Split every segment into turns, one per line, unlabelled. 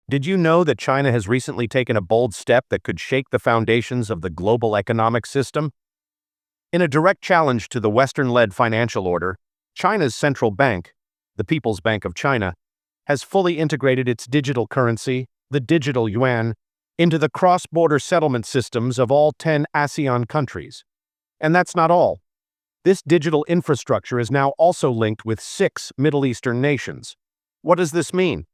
Did you know that China has recently taken a bold step that could shake the foundations of the global economic system? In a direct challenge to the Western-led financial order, China's central bank, the People's Bank of China, has fully integrated its digital currency, the Digital Yuan, into the cross-border settlement systems of all 10 ASEAN countries. And that's not all. This digital infrastructure is now also linked with 6 Middle Eastern nations. What does this mean?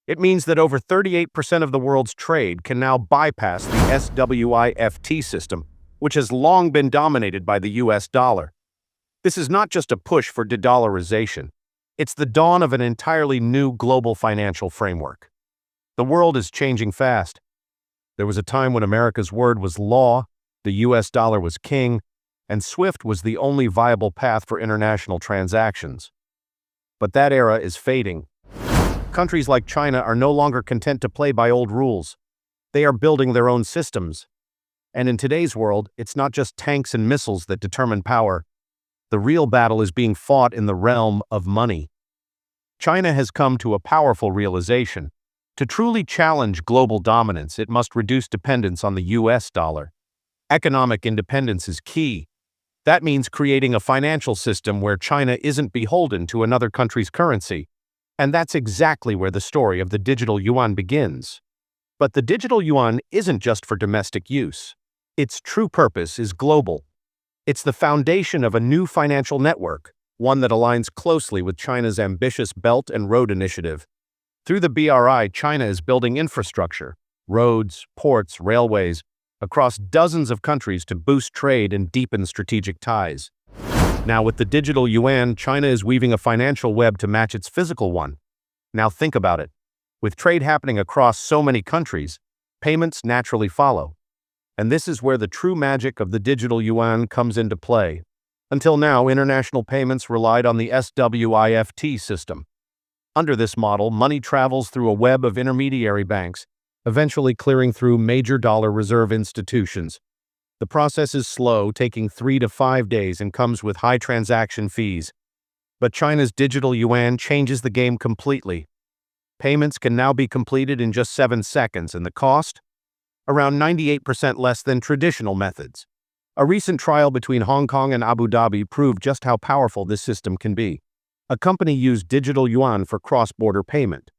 It means that over 38% of the world's trade can now bypass the SWIFT system, which has long been dominated by the US dollar. This is not just a push for de-dollarization. It's the dawn of an entirely new global financial framework. The world is changing fast. There was a time when America's word was law, the US dollar was king, and SWIFT was the only viable path for international transactions. But that era is fading. Countries like China are no longer content to play by old rules. They are building their own systems. And in today's world, it's not just tanks and missiles that determine power. The real battle is being fought in the realm of money. China has come to a powerful realization. To truly challenge global dominance, it must reduce dependence on the US dollar. Economic independence is key. That means creating a financial system where China isn't beholden to another country's currency. And that's exactly where the story of the digital yuan begins. But the digital yuan isn't just for domestic use. Its true purpose is global. It's the foundation of a new financial network, one that aligns closely with China's ambitious Belt and Road Initiative. Through the BRI, China is building infrastructure, roads, ports, railways, across dozens of countries to boost trade and deepen strategic ties. Now, with the digital yuan, China is weaving a financial web to match its physical one. Now think about it. With trade happening across so many countries, payments naturally follow. And this is where the true magic of the digital yuan comes into play. Until now, international payments relied on the SWIFT system. Under this model, money travels through a web of intermediary banks, eventually clearing through major dollar reserve institutions. The process is slow, taking 3 to 5 days, and comes with high transaction fees. But China's digital yuan changes the game completely. Payments can now be completed in just 7 seconds, and the cost? Around 98% less than traditional methods. A recent trial between Hong Kong and Abu Dhabi proved just how powerful this system can be. A company used digital yuan for cross-border payment.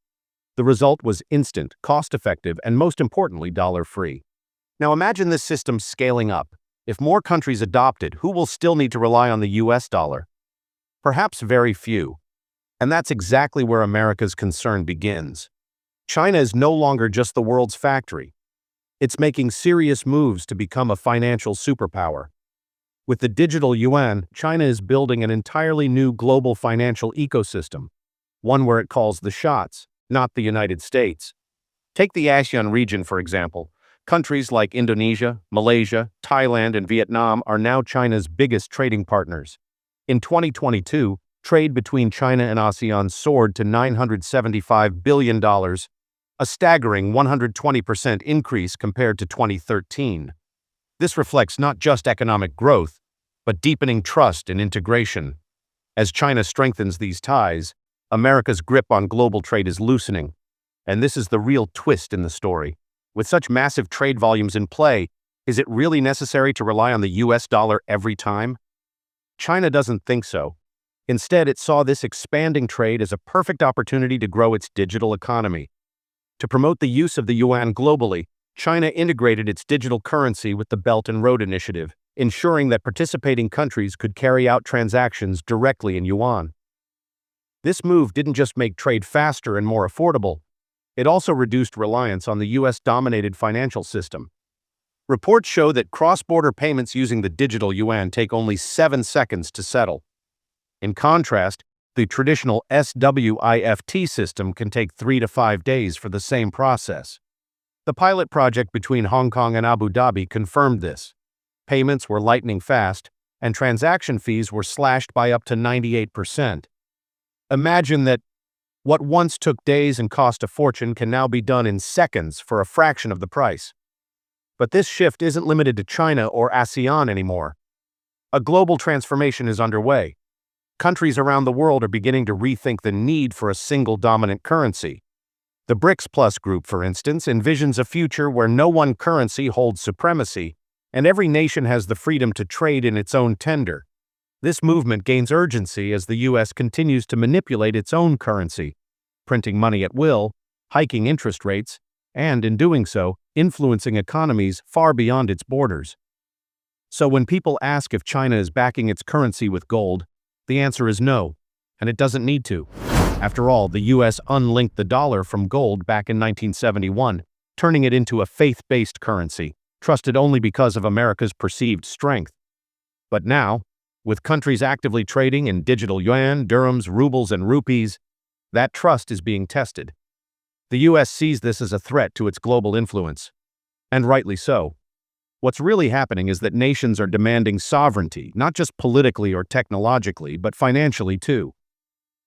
The result was instant, cost-effective, and most importantly, dollar-free. Now imagine this system scaling up. If more countries adopt it, who will still need to rely on the US dollar? Perhaps very few. And that's exactly where America's concern begins. China is no longer just the world's factory. It's making serious moves to become a financial superpower. With the digital yuan, China is building an entirely new global financial ecosystem, one where it calls the shots, not the United States. Take the ASEAN region, for example. Countries like Indonesia, Malaysia, Thailand, and Vietnam are now China's biggest trading partners. In 2022, trade between China and ASEAN soared to $975 billion, a staggering 120% increase compared to 2013. This reflects not just economic growth, but deepening trust and integration. As China strengthens these ties, America's grip on global trade is loosening. And this is the real twist in the story. With such massive trade volumes in play, is it really necessary to rely on the US dollar every time? China doesn't think so. Instead, it saw this expanding trade as a perfect opportunity to grow its digital economy. To promote the use of the yuan globally, China integrated its digital currency with the Belt and Road Initiative, ensuring that participating countries could carry out transactions directly in yuan. This move didn't just make trade faster and more affordable, it also reduced reliance on the US-dominated financial system. Reports show that cross-border payments using the digital yuan take only 7 seconds to settle. In contrast, the traditional SWIFT system can take 3 to 5 days for the same process. The pilot project between Hong Kong and Abu Dhabi confirmed this. Payments were lightning fast, and transaction fees were slashed by up to 98%. Imagine that what once took days and cost a fortune can now be done in seconds for a fraction of the price. But this shift isn't limited to China or ASEAN anymore. A global transformation is underway. Countries around the world are beginning to rethink the need for a single dominant currency. The BRICS Plus group, for instance, envisions a future where no one currency holds supremacy, and every nation has the freedom to trade in its own tender. This movement gains urgency as the U.S. continues to manipulate its own currency, printing money at will, hiking interest rates, and, in doing so, influencing economies far beyond its borders. So when people ask if China is backing its currency with gold, the answer is no, and it doesn't need to. After all, the U.S. unlinked the dollar from gold back in 1971, turning it into a faith-based currency, trusted only because of America's perceived strength. But now, with countries actively trading in digital yuan, dirhams, rubles, and rupees, that trust is being tested. The U.S. sees this as a threat to its global influence, and rightly so. What's really happening is that nations are demanding sovereignty, not just politically or technologically, but financially too.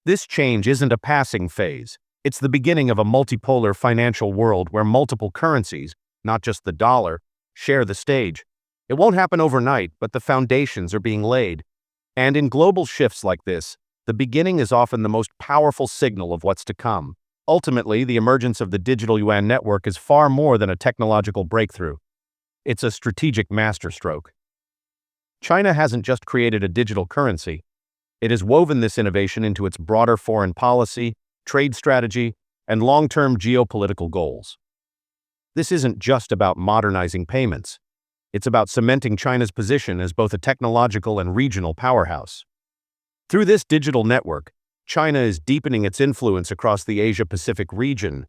This change isn't a passing phase. It's the beginning of a multipolar financial world where multiple currencies, not just the dollar, share the stage. It won't happen overnight, but the foundations are being laid. And in global shifts like this, the beginning is often the most powerful signal of what's to come. Ultimately, the emergence of the Digital Yuan network is far more than a technological breakthrough. It's a strategic masterstroke. China hasn't just created a digital currency. It has woven this innovation into its broader foreign policy, trade strategy, and long-term geopolitical goals. This isn't just about modernizing payments. It's about cementing China's position as both a technological and regional powerhouse. Through this digital network, China is deepening its influence across the Asia-Pacific region.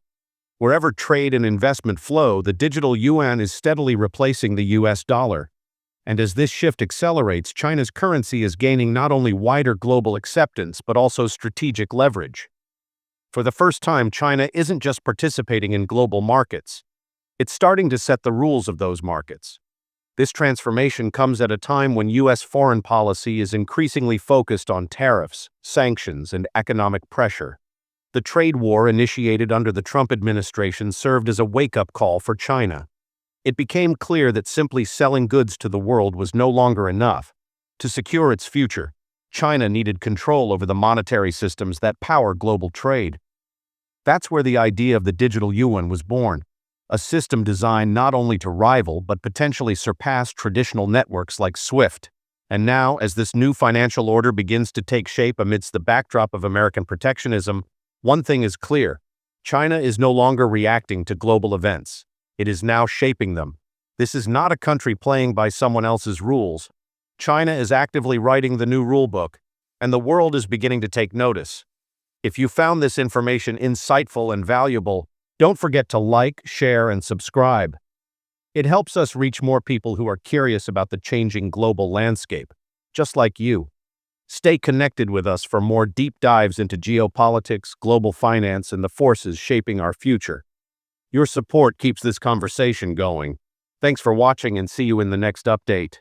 Wherever trade and investment flow, the digital yuan is steadily replacing the US dollar. And as this shift accelerates, China's currency is gaining not only wider global acceptance, but also strategic leverage. For the first time, China isn't just participating in global markets. It's starting to set the rules of those markets. This transformation comes at a time when U.S. foreign policy is increasingly focused on tariffs, sanctions, and economic pressure. The trade war initiated under the Trump administration served as a wake-up call for China. It became clear that simply selling goods to the world was no longer enough. To secure its future, China needed control over the monetary systems that power global trade. That's where the idea of the digital yuan was born, a system designed not only to rival but potentially surpass traditional networks like SWIFT. And now, as this new financial order begins to take shape amidst the backdrop of American protectionism, one thing is clear: China is no longer reacting to global events. It is now shaping them. This is not a country playing by someone else's rules. China is actively writing the new rulebook, and the world is beginning to take notice. If you found this information insightful and valuable, don't forget to like, share, and subscribe. It helps us reach more people who are curious about the changing global landscape, just like you. Stay connected with us for more deep dives into geopolitics, global finance, and the forces shaping our future. Your support keeps this conversation going. Thanks for watching, and see you in the next update.